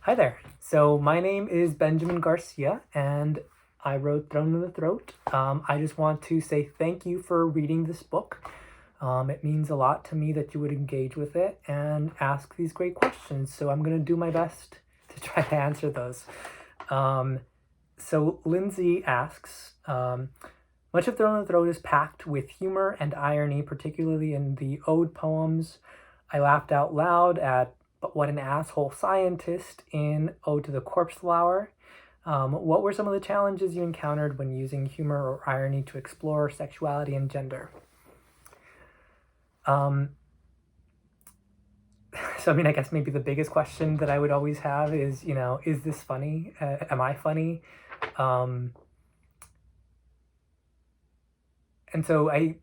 Hi there. So my name is Benjamin Garcia, and I wrote Thrown in the Throat. I just want to say thank you for reading this book. It means a lot to me that you would engage with it and ask these great questions. So I'm going to do my best to try to answer those. So Lindsay asks, much of Thrown in the Throat is packed with humor and irony, particularly in the ode poems. I laughed out loud at "But What an Asshole Scientist" in Ode to the Corpse Flower. What were some of the challenges you encountered when using humor or irony to explore sexuality and gender? So I guess maybe the biggest question that I would always have is, is this funny? Am I funny? And so I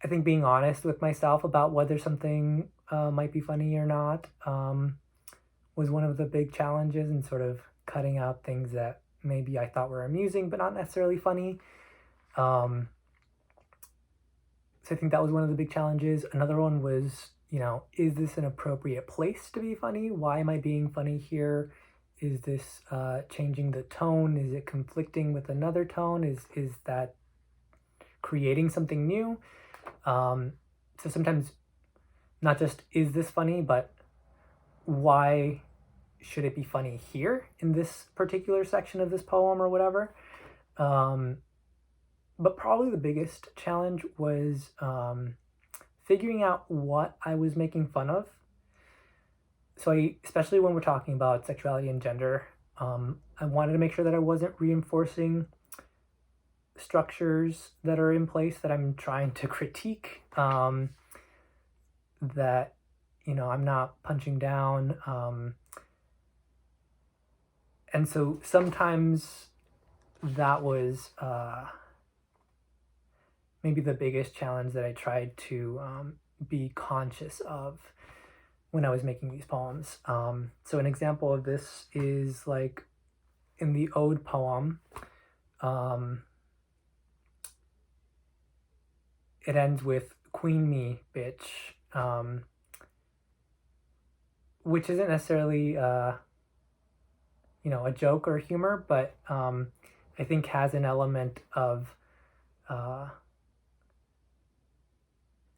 think being honest with myself about whether something might be funny or not was one of the big challenges, and sort of cutting out things that maybe I thought were amusing but not necessarily funny. So I think that was one of the big challenges. Another one was, is this an appropriate place to be funny? Why am I being funny here? Is this changing the tone? Is it conflicting with another tone? Is that creating something new? So sometimes not just is this funny, but why should it be funny here in this particular section of this poem or whatever? But probably the biggest challenge was figuring out what I was making fun of. So especially when we're talking about sexuality and gender, I wanted to make sure that I wasn't reinforcing structures that are in place that I'm trying to critique, that, I'm not punching down. And so sometimes that was maybe the biggest challenge that I tried to be conscious of when I was making these poems. So an example of this is like in the ode poem, it ends with "Queen me, bitch," which isn't necessarily a joke or humor, but I think has an element of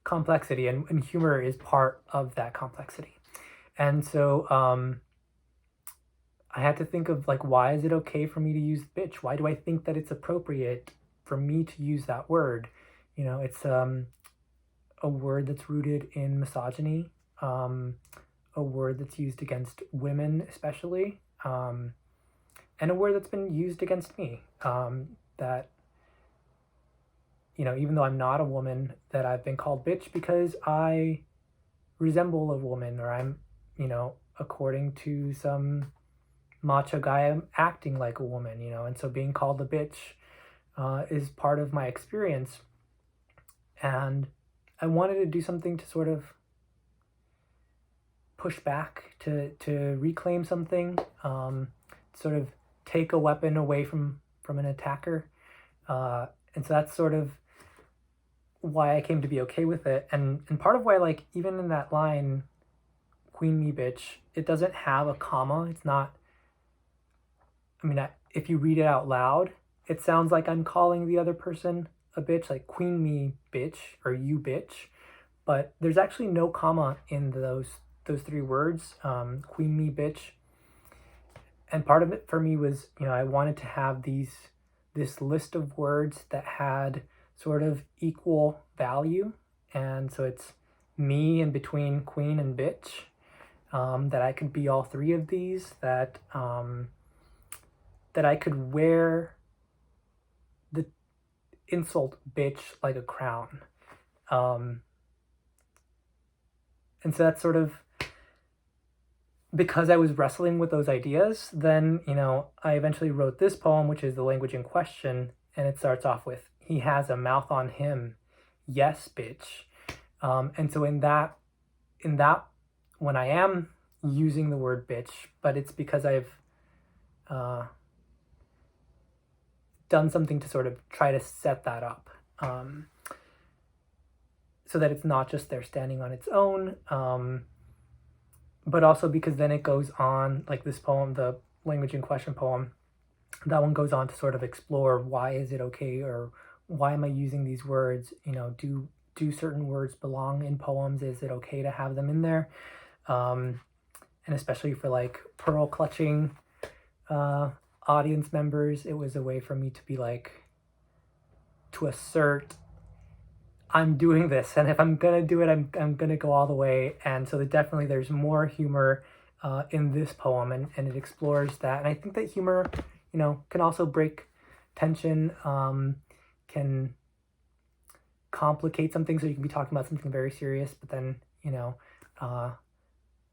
complexity, and humor is part of that complexity. And so I had to think of, like, why is it okay for me to use bitch? Why do I think that it's appropriate for me to use that word? It's a word that's rooted in misogyny, a word that's used against women especially, and a word that's been used against me, that, even though I'm not a woman, that I've been called bitch because I resemble a woman, or I'm, according to some macho guy, I'm acting like a woman, and so being called a bitch is part of my experience. And I wanted to do something to sort of push back, to reclaim something, sort of take a weapon away from an attacker. And so that's sort of why I came to be okay with it. And part of why, like, even in that line, "Queen me, bitch," it doesn't have a comma. It's not, if you read it out loud, it sounds like I'm calling the other person a bitch, like "Queen me, bitch," or "you bitch," but there's actually no comma in those three words, "Queen me, bitch." And part of it for me was, I wanted to have this list of words that had sort of equal value. And so it's me in between queen and bitch, that I could be all three of these, that I could wear the insult bitch like a crown. And so that's sort of, because I was wrestling with those ideas, then, I eventually wrote this poem, which is the language in question, and it starts off with, "He has a mouth on him. Yes, bitch." And so in that, when I am using the word bitch, but it's because I've done something to sort of try to set that up, so that it's not just there standing on its own, but also because then it goes on, like this poem, the language in question poem, that one goes on to sort of explore why is it okay, or why am I using these words? Do certain words belong in poems? Is it okay to have them in there? And especially for like pearl clutching audience members, it was a way for me to be like, to assert I'm doing this, and if I'm gonna do it, I'm gonna go all the way. And so definitely there's more humor in this poem, and it explores that. And I think that humor, can also break tension, can complicate something. So you can be talking about something very serious, but then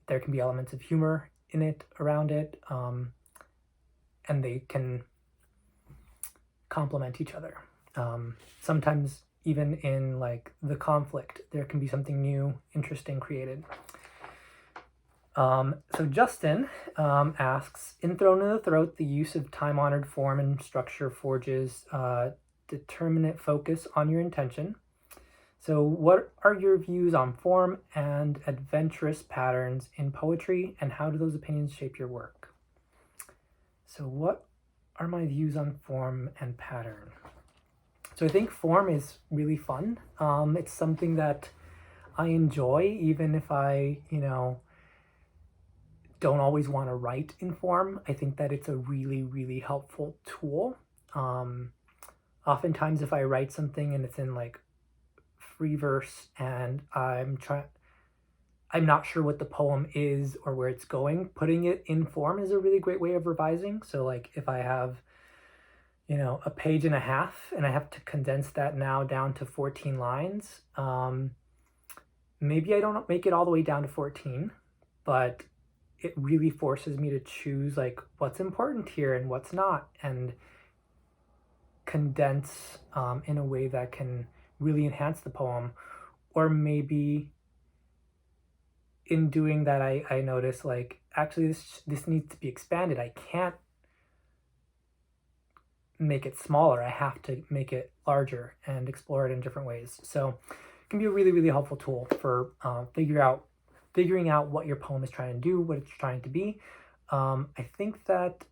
there can be elements of humor in it, around it, and they can complement each other. Sometimes even in like the conflict, there can be something new, interesting created. So Justin asks, in Thrown in the Throat, the use of time-honored form and structure forges determinate focus on your intention. So what are your views on form and adventurous patterns in poetry, and how do those opinions shape your work? So what are my views on form and pattern? So I think form is really fun. It's something that I enjoy, even if I, don't always want to write in form. I think that it's a really, really helpful tool. Oftentimes if I write something and it's in like free verse and I'm not sure what the poem is or where it's going, putting it in form is a really great way of revising. So like if I have a page and a half, and I have to condense that now down to 14 lines. Maybe I don't make it all the way down to 14, but it really forces me to choose like what's important here and what's not, and condense in a way that can really enhance the poem. Or maybe in doing that, I notice like, actually this needs to be expanded. I can't make it smaller. I have to make it larger and explore it in different ways. So it can be a really, really helpful tool for figuring out what your poem is trying to do, what it's trying to be. I think that,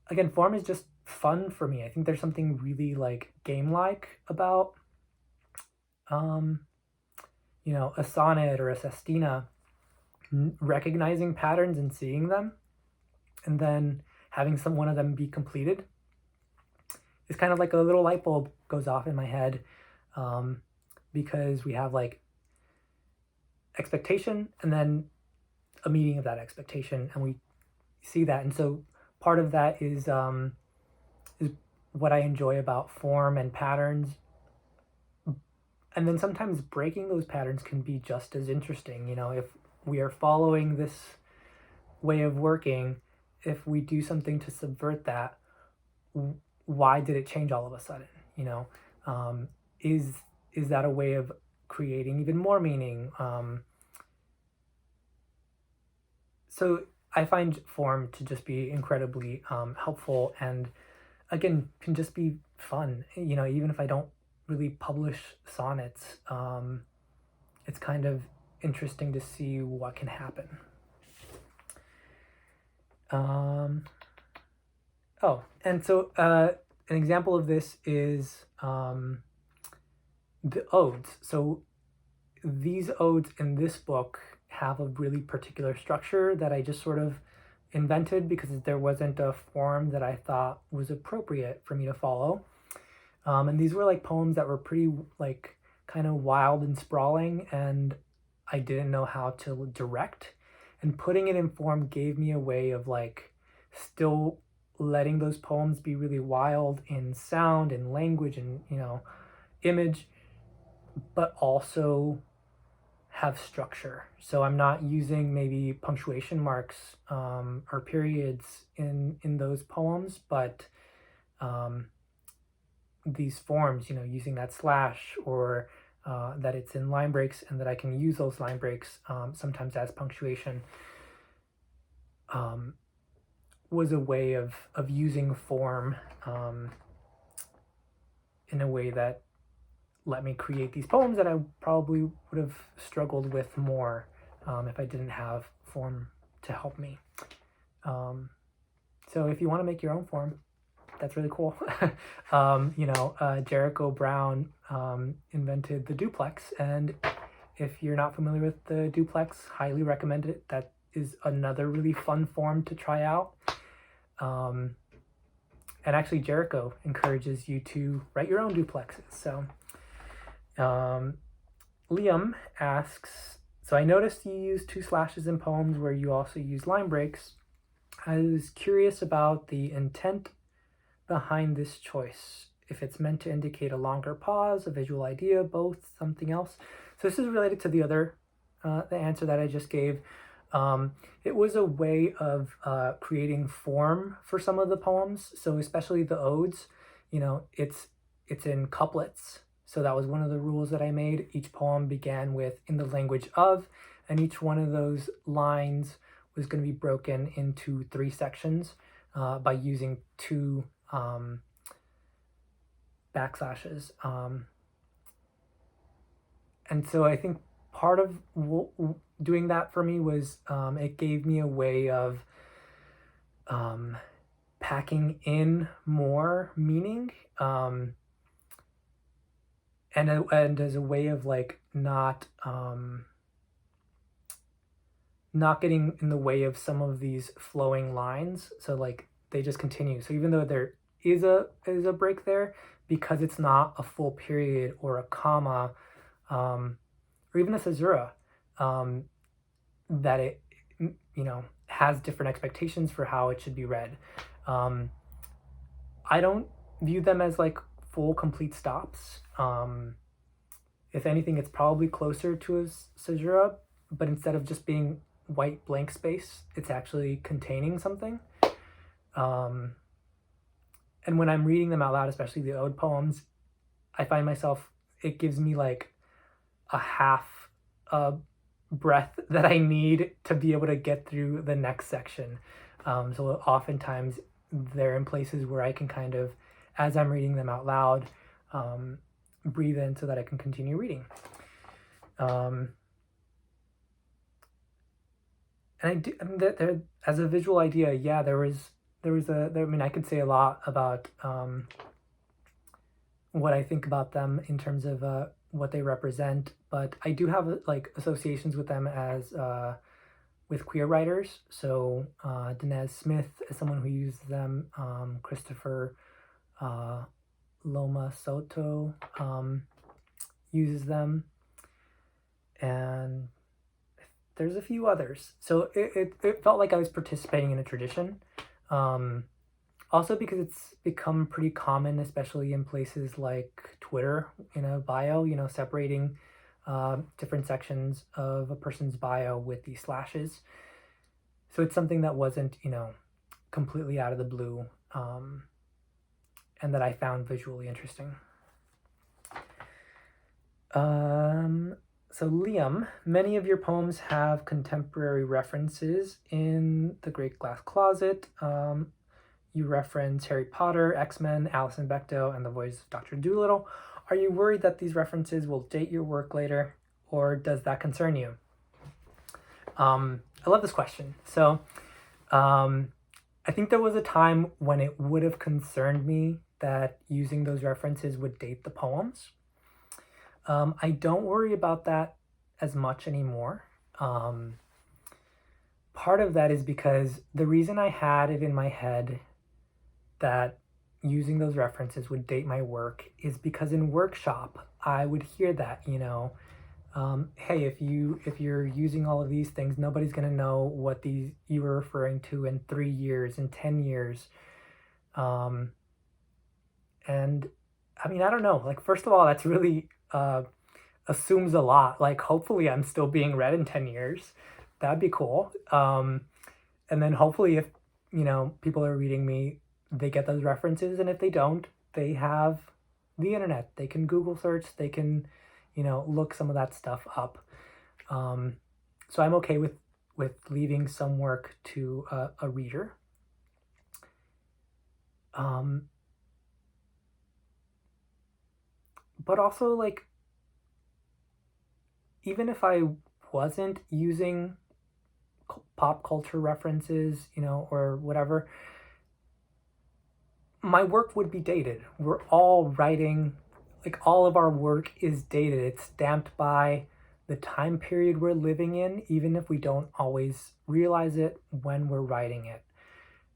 again, form is just fun for me. I think there's something really like game-like about, a sonnet or a sestina, recognizing patterns and seeing them, and then having one of them be completed is kind of like a little light bulb goes off in my head, because we have like expectation and then a meeting of that expectation, and we see that. And so part of that is what I enjoy about form and patterns. And then sometimes breaking those patterns can be just as interesting. If we are following this way of working, if we do something to subvert that, why did it change all of a sudden? Is that a way of creating even more meaning? So I find form to just be incredibly helpful, and again, can just be fun. Even if I don't really publish sonnets, it's kind of interesting to see what can happen. And so an example of this is the odes. So these odes in this book have a really particular structure that I just sort of invented because there wasn't a form that I thought was appropriate for me to follow. And these were like poems that were pretty like kind of wild and sprawling, and I didn't know how to direct. And putting it in form gave me a way of like still letting those poems be really wild in sound and language and image, but also have structure. So I'm not using maybe punctuation marks or periods in those poems, but these forms, using that slash, or that it's in line breaks, and that I can use those line breaks sometimes as punctuation, was a way of using form in a way that let me create these poems that I probably would have struggled with more if I didn't have form to help me. So if you want to make your own form, that's really cool. Jericho Brown invented the duplex, and if you're not familiar with the duplex, highly recommend it. That is another really fun form to try out. And actually, Jericho encourages you to write your own duplexes. So Liam asks, so I noticed you use 2 slashes in poems where you also use line breaks. I was curious about the intent behind this choice. If it's meant to indicate a longer pause, a visual idea, both, something else. So this is related to the other, the answer that I just gave. It was a way of creating form for some of the poems. So especially the odes, it's in couplets. So that was one of the rules that I made. Each poem began with "in the language of," and each one of those lines was going to be broken into 3 sections by using 2 backslashes. And so I think part of doing that for me was it gave me a way of packing in more meaning, and as a way of like not getting in the way of some of these flowing lines. So like they just continue. So even though there is a break there, because it's not a full period or a comma, or even a caesura, that it has different expectations for how it should be read. I don't view them as like full complete stops. If anything, it's probably closer to a caesura, but instead of just being white blank space, it's actually containing something. And when I'm reading them out loud, especially the ode poems, I find myself, it gives me like a half breath that I need to be able to get through the next section. So oftentimes they're in places where I can kind of, as I'm reading them out loud, breathe in so that I can continue reading. And as a visual idea, yeah, there was I could say a lot about what I think about them in terms of what they represent, but I do have like associations with them as with queer writers. So Danez Smith is someone who uses them. Christopher Loma Soto uses them, and there's a few others. So it felt like I was participating in a tradition. Also because it's become pretty common, especially in places like Twitter, in a bio, separating different sections of a person's bio with these slashes. So it's something that wasn't, completely out of the blue, and that I found visually interesting. So Liam, many of your poems have contemporary references. In The Great Glass Closet, you reference Harry Potter, X-Men, Alison Bechdel, and the voice of Dr. Dolittle. Are you worried that these references will date your work later, or does that concern you? I love this question. So I think there was a time when it would have concerned me that using those references would date the poems. I don't worry about that as much anymore. Part of that is because the reason I had it in my head that using those references would date my work is because in workshop, I would hear that, hey, if you're using all of these things, nobody's going to know what you were referring to in 3 years, in 10 years. And I mean, I don't know, like, first of all, that's really, assumes a lot. Like, hopefully I'm still being read in 10 years. That'd be cool. And then hopefully if, people are reading me, they get those references. And if they don't, they have the internet. They can Google search. They can, look some of that stuff up. So I'm okay with leaving some work to a reader. But also, like, even if I wasn't using pop culture references, or whatever, my work would be dated. We're all writing, like all of our work is dated. It's stamped by the time period we're living in, even if we don't always realize it when we're writing it.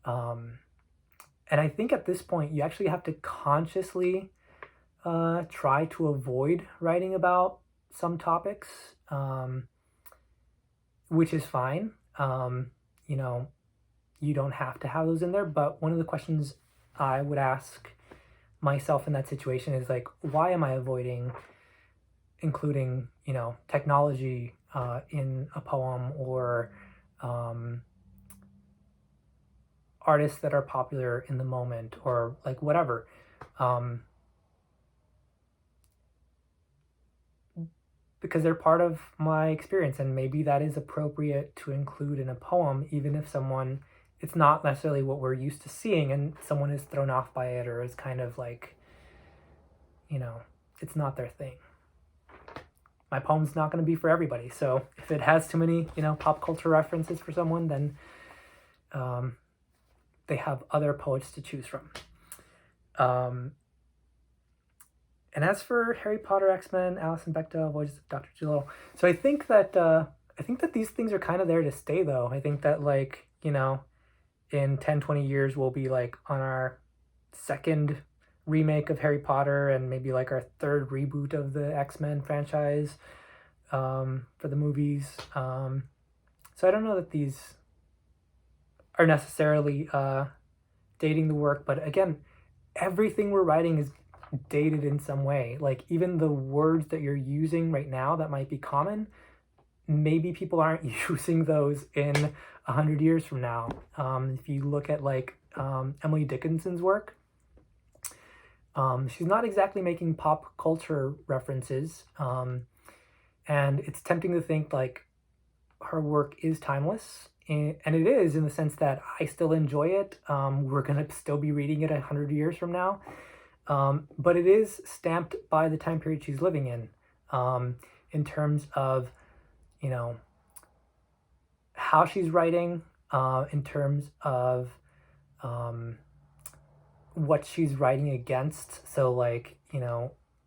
And I think at this point, you actually have to consciously try to avoid writing about some topics, which is fine. You don't have to have those in there, but one of the questions I would ask myself in that situation is like, why am I avoiding including, technology in a poem, or artists that are popular in the moment, or like whatever. Because they're part of my experience, and maybe that is appropriate to include in a poem, even if it's not necessarily what we're used to seeing, and someone is thrown off by it, or is kind of like, it's not their thing. My poem's not going to be for everybody, so if it has too many, pop culture references for someone, then they have other poets to choose from. And as for Harry Potter, X-Men, Alison Bechdel, Voyages of Dr. Dolittle, so I think that these things are kind of there to stay, though. I think that, like, in 10, 20 years, we'll be like on our second remake of Harry Potter, and maybe like our third reboot of the X-Men franchise for the movies. So I don't know that these are necessarily dating the work, but again, everything we're writing is dated in some way. Like, even the words that you're using right now that might be common, maybe people aren't using those in 100 years from now. If you look at like Emily Dickinson's work, she's not exactly making pop culture references, and it's tempting to think like her work is timeless, and it is, in the sense that I still enjoy it. We're gonna still be reading it 100 years from now. But it is stamped by the time period she's living in terms of, how she's writing, in terms of what she's writing against. So, like,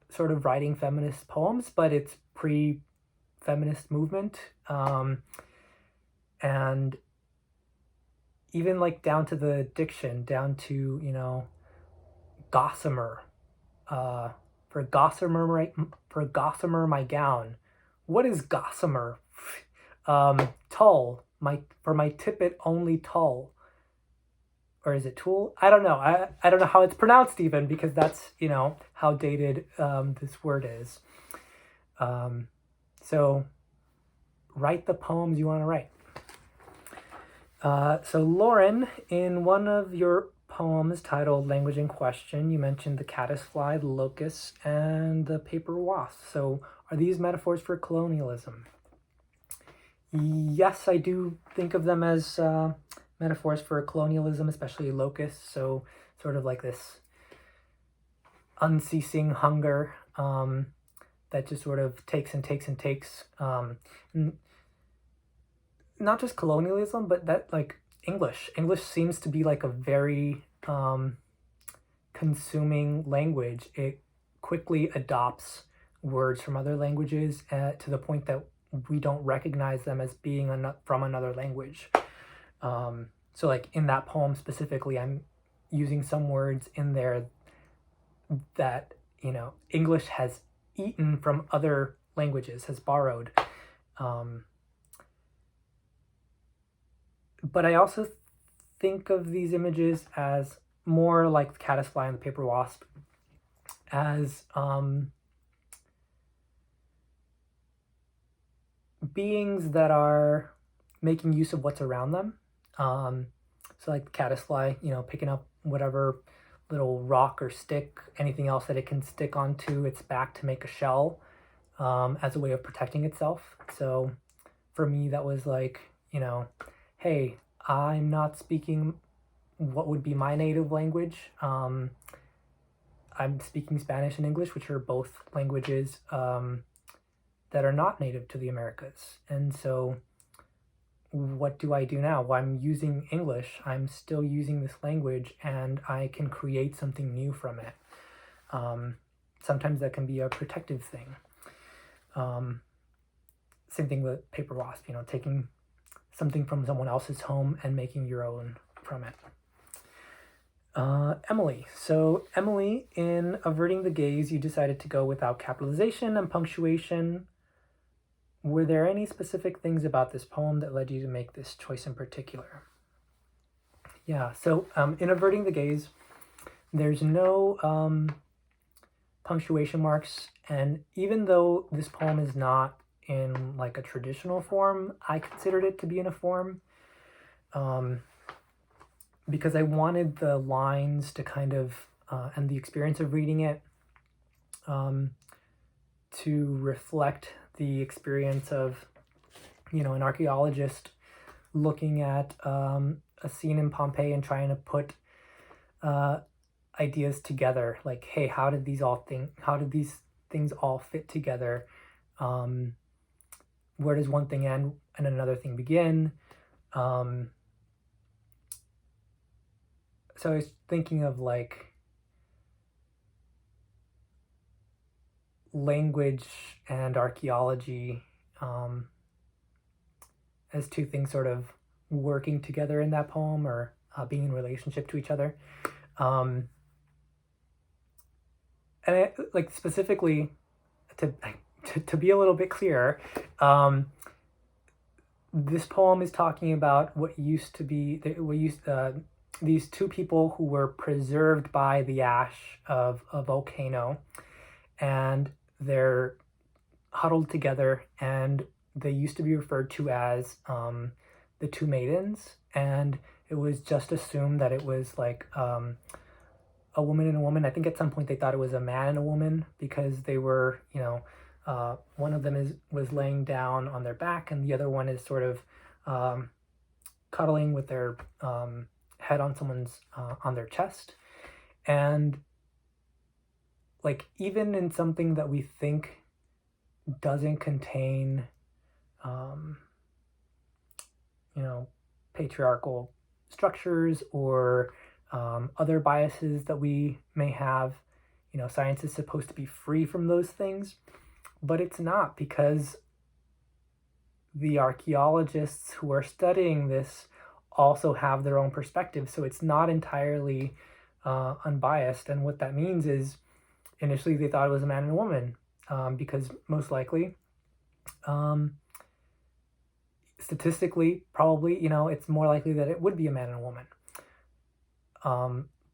sort of writing feminist poems, but it's pre-feminist movement. And even like down to the diction, down to, gossamer, for gossamer my gown. What is gossamer? Tulle, for my tippet only tulle. Or is it tulle? I don't know. I don't know how it's pronounced even, because that's, how dated this word is. So write the poems you want to write. So Lauren, in one of your poems titled Language in Question, you mentioned the caddisfly, the locust, and the paper wasp. So are these metaphors for colonialism? Yes, I do think of them as metaphors for colonialism, especially locusts. So sort of like this unceasing hunger that just sort of takes and takes and takes. Not just colonialism, but that, like, English seems to be like a very consuming language. It quickly adopts words from other languages to the point that we don't recognize them as being from another language. So like in that poem specifically, I'm using some words in there that, English has eaten from other languages, has borrowed. But I also think of these images as more like the caddisfly and the paper wasp, as beings that are making use of what's around them. So like the caddisfly, picking up whatever little rock or stick, anything else that it can stick onto its back to make a shell, as a way of protecting itself. So for me, that was like, hey, I'm not speaking what would be my native language. I'm speaking Spanish and English, which are both languages that are not native to the Americas. And so what do I do now? Well, I'm using English. I'm still using this language, and I can create something new from it. Sometimes that can be a protective thing. Same thing with paper wasp, taking something from someone else's home and making your own from it. Emily. So Emily, in Averting the Gaze, you decided to go without capitalization and punctuation. Were there any specific things about this poem that led you to make this choice in particular? Yeah, so in Averting the Gaze, there's no punctuation marks, and even though this poem is not in like a traditional form, I considered it to be in a form because I wanted the lines to kind of, and the experience of reading it to reflect the experience of, an archaeologist looking at a scene in Pompeii and trying to put ideas together. Like, hey, how did these things all fit together? Where does one thing end and another thing begin? So I was thinking of like language and archaeology as two things sort of working together in that poem, or being in relationship to each other. And like specifically to be a little bit clearer, this poem is talking about what used to be these two people who were preserved by the ash of a volcano, and they're huddled together, and they used to be referred to as the two maidens, and it was just assumed that it was like a woman and a woman. I think at some point they thought it was a man and a woman because they were, one of them was laying down on their back, and the other one is sort of cuddling with their head on someone's on their chest. And like, even in something that we think doesn't contain patriarchal structures or other biases that we may have, science is supposed to be free from those things, but it's not, because the archaeologists who are studying this also have their own perspective, so it's not entirely unbiased. And what that means is, initially they thought it was a man and a woman, because most likely, statistically, probably, it's more likely that it would be a man and a woman.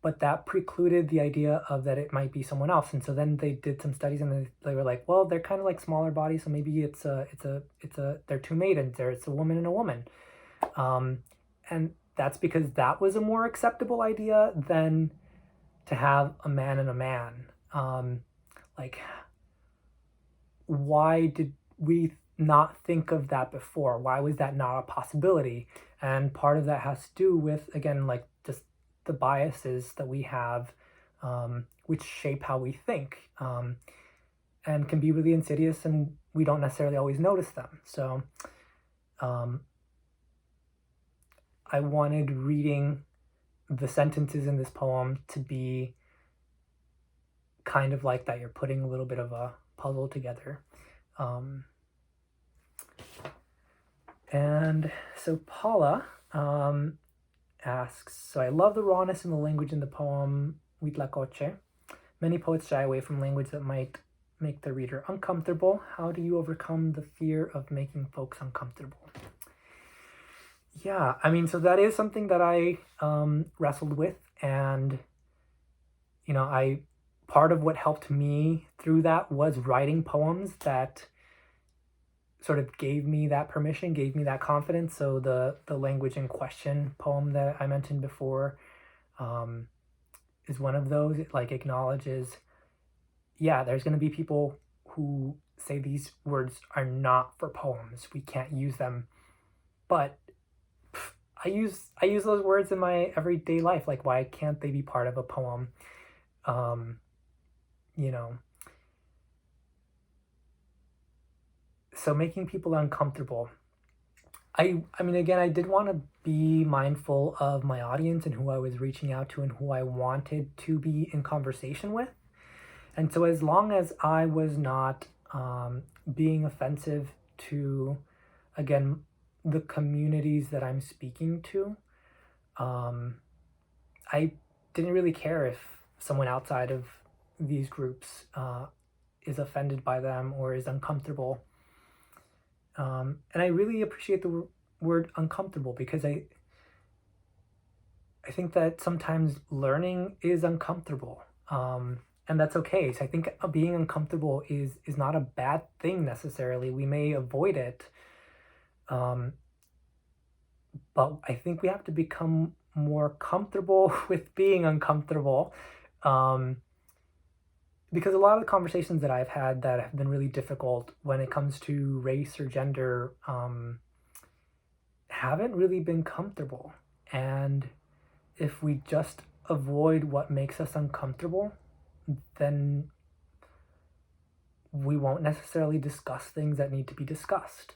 But that precluded the idea of that it might be someone else. And so then they did some studies, and they were like, well, they're kind of like smaller bodies, so maybe they're two maidens, or it's a woman and a woman. And that's because that was a more acceptable idea than to have a man and a man. Like, why did we not think of that before? Why was that not a possibility? And part of that has to do with, again, like just the biases that we have, which shape how we think, and can be really insidious, and we don't necessarily always notice them. So I wanted reading the sentences in this poem to be kind of like that. You're putting a little bit of a puzzle together. And so Paula asks, so I love the rawness in the language in the poem Huitlacoche. Many poets shy away from language that might make the reader uncomfortable. How do you overcome the fear of making folks uncomfortable? Yeah, I mean, so that is something that I wrestled with, and part of what helped me through that was writing poems that sort of gave me that permission, gave me that confidence. So the Language in Question poem that I mentioned before is one of those. It like acknowledges, yeah, there's going to be people who say these words are not for poems, we can't use them, but I use those words in my everyday life. Like, why can't they be part of a poem? So making people uncomfortable. I mean, again, I did want to be mindful of my audience and who I was reaching out to and who I wanted to be in conversation with. And so as long as I was not being offensive to, again, the communities that I'm speaking to, I didn't really care if someone outside of these groups is offended by them or is uncomfortable. And I really appreciate the word uncomfortable, because I think that sometimes learning is uncomfortable. And that's okay. So I think being uncomfortable is not a bad thing necessarily. We may avoid it, but I think we have to become more comfortable with being uncomfortable. Because a lot of the conversations that I've had that have been really difficult when it comes to race or gender haven't really been comfortable. And if we just avoid what makes us uncomfortable, then we won't necessarily discuss things that need to be discussed.